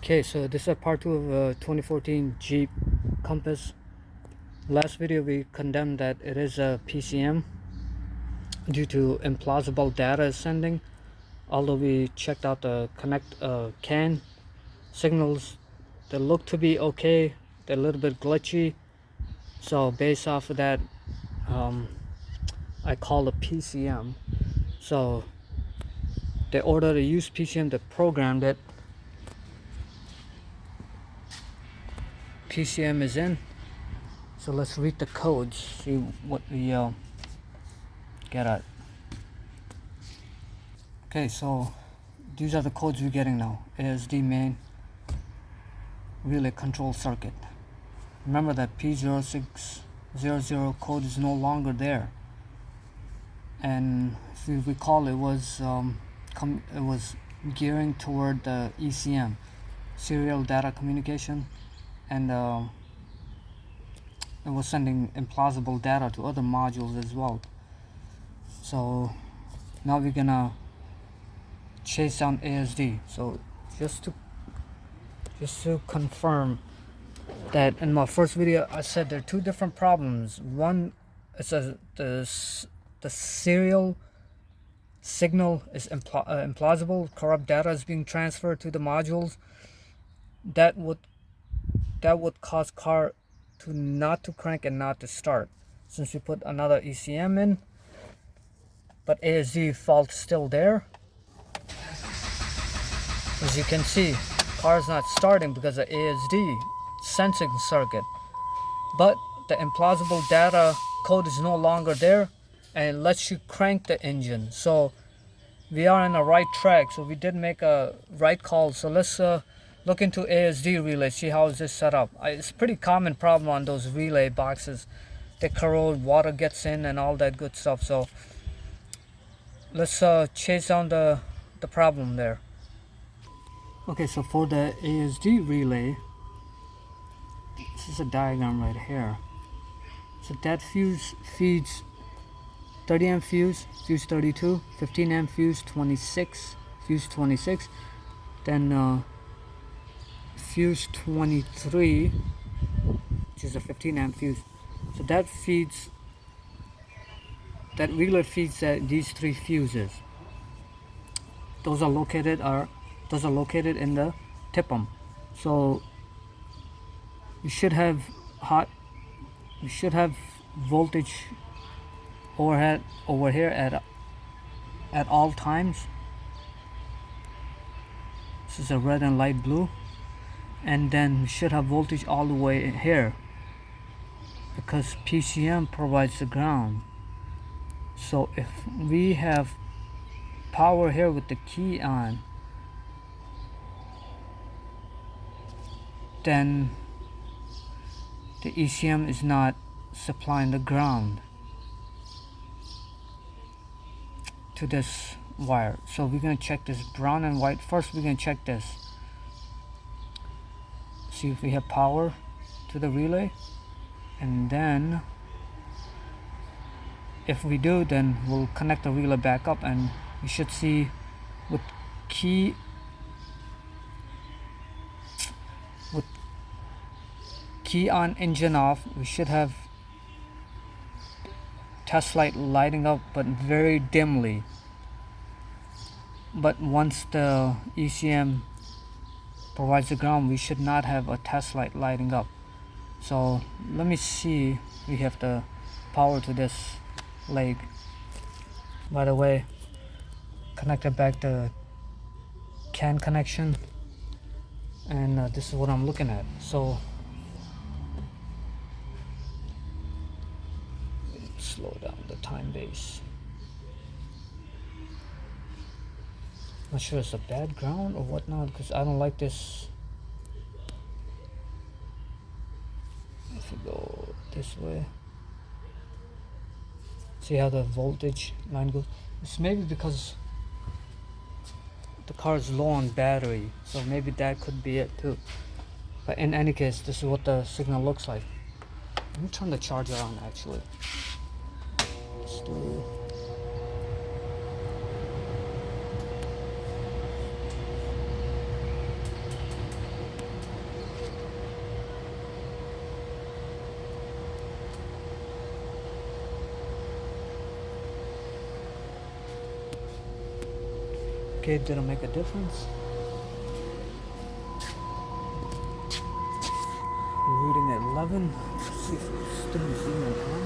Okay, so this is part 2 of 2014 Jeep Compass. Last video we condemned that it is a PCM due to implausible data sending. Although we checked out the CAN signals, they look to be okay. They're a little bit glitchy. So based off of that, I call it PCM. So they ordered a used PCM that programmed it. PCM is in. So let's read the codes, see what we get at. Okay, so these are the codes we're getting now. ASD main relay control circuit. Remember that P0600 code is no longer there. And if you recall, it was gearing toward the ECM, serial data communication, and it was sending implausible data to other modules as well. So now we're gonna chase down ASD. So just to confirm that in my first video I said there are two different problems. One is the serial signal is implausible, corrupt data is being transferred to the modules. That would cause car to not to crank and not to start. Since we put another ECM in, but ASD fault still there. As you can see, car is not starting because of ASD sensing circuit. But the implausible data code is no longer there, and it lets you crank the engine. So we are on the right track. So we did make a right call. So let's look into ASD relay, see how is this set up. It's a pretty common problem on those relay boxes. They corrode, water gets in, and all that good stuff. So let's chase down the problem there. Okay, so for the ASD relay, this is a diagram right here. So that fuse feeds 30 amp fuse 32, 15 amp fuse 26, then fuse 23, which is a 15 amp fuse. So that relay feeds these three fuses. Those are located in the TIPM. So you should have voltage over here at all times. This is a red and light blue, and then we should have voltage all the way here because PCM provides the ground. So if we have power here with the key on, then the ECM is not supplying the ground to this wire. So we're going to check this brown and white. First we're going to check this, see if we have power to the relay, and then if we do, then we'll connect the relay back up, and you should see with key on, engine off, we should have test light lighting up, but very dimly. But once the ECM provides the ground, we should not have a test light lighting up. So let me see, we have the power to this leg. By the way, connected back the CAN connection, and this is what I'm looking at. So slow down the time base. Not sure it's a bad ground or whatnot, because I don't like this. If we go this way, see how the voltage line goes. It's maybe because the car is low on battery, so maybe that could be it too. But in any case, this is what the signal looks like. Let me turn the charger on actually. Let's do. Okay, it didn't make a difference. We're reading at 11. Let's see if it's still zooming on.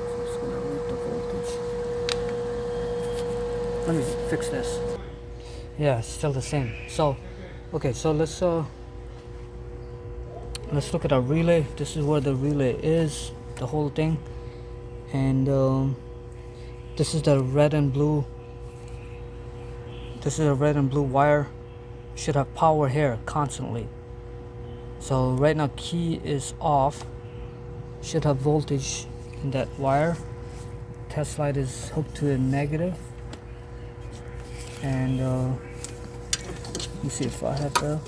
So it's gonna read the voltage. Let me fix this. Yeah, it's still the same. So, okay, so let's look at our relay. This is where the relay is, the whole thing, and this is the red and blue. This is a red and blue wire. Should have power here constantly. So right now key is off. Should have voltage in that wire. Test light is hooked to a negative. And let me see if I have the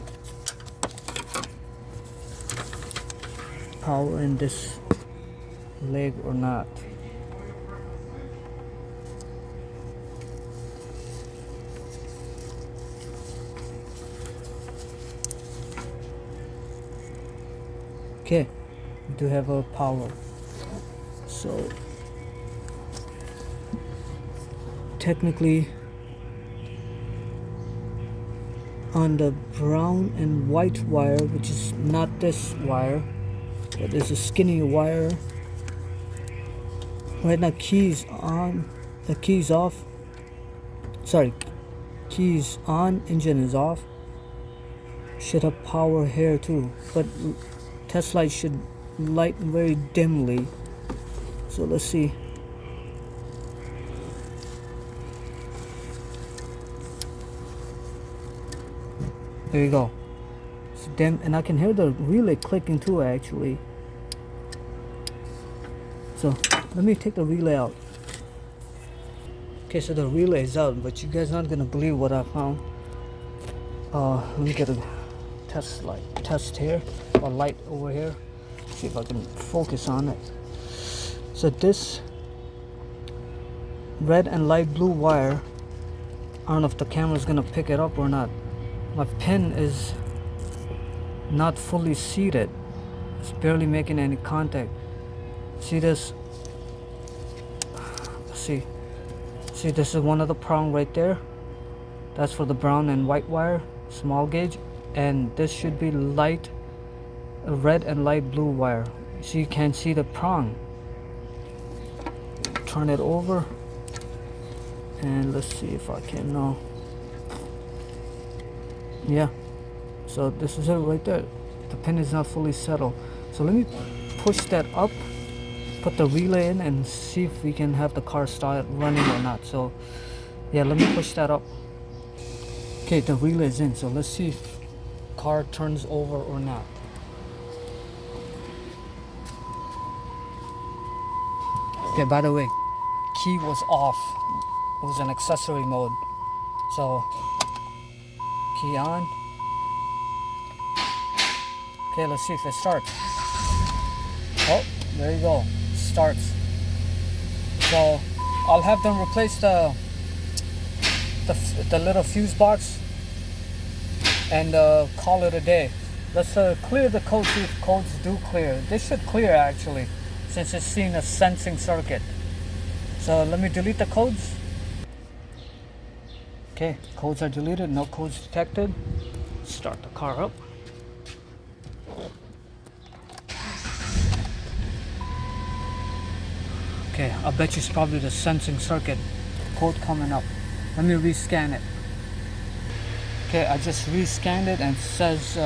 power in this leg or not. Okay, we do have a power. So technically on the brown and white wire, which is not this wire, but there's a skinny wire. Right now keys on, the keys off. Sorry, keys on, engine is off. Should have power here too, but test light should light very dimly. So let's see. There you go. It's dim, and I can hear the relay clicking too actually. So let me take the relay out. Okay, so the relay is out, but you guys aren't gonna believe what I found. Let me get a test here, or light over here. See if I can focus on it. So this red and light blue wire, I don't know if the camera is gonna pick it up or not. My pin is not fully seated. It's barely making any contact. See this? See, this is one of the prong right there. That's for the brown and white wire, small gauge, and this should be light red and light blue wire. So you can see the prong. Turn it over, and let's see if I can. Yeah, so this is it right there. The pin is not fully settled. So let me push that up, put the relay in, and see if we can have the car start running or not. So yeah, let me push that up. Okay, the relay is in, so let's see if car turns over or not. Okay, by the way, key was off. It was an accessory mode. So key on. Okay, let's see if it starts. Oh, there you go. It starts. So I'll have them replace the little fuse box and call it a day. Let's clear the code, see if codes do clear. They should clear actually, since it's seen a sensing circuit. So let me delete the codes. Okay, codes are deleted, no codes detected. Start the car up. Okay, I bet you it's probably the sensing circuit code coming up. Let me rescan it. Okay, I just rescanned it and it says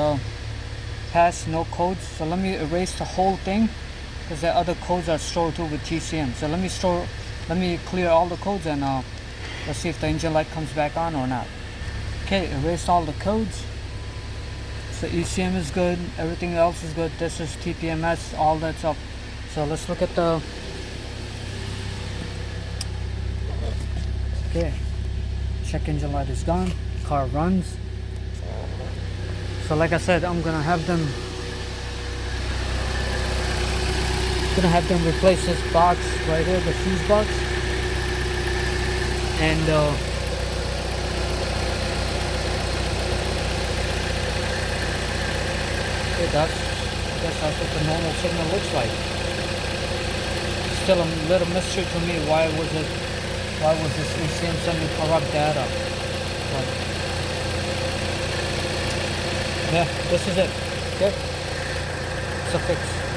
pass, no codes. So let me erase the whole thing because the other codes are stored too with TCM. So let me clear all the codes and let's see if the engine light comes back on or not. Okay, erase all the codes. So ECM is good, everything else is good. This is TPMS, all that's up. So let's look at the. Okay, check engine light is gone, car runs. So like I said, I'm gonna have them replace this box right here, the fuse box, and okay, I guess that's what the normal signal looks like. Still a little mystery to me, why was it Why was this ECM sending corrupt data? But, yeah, this is it. Okay, it's a fix.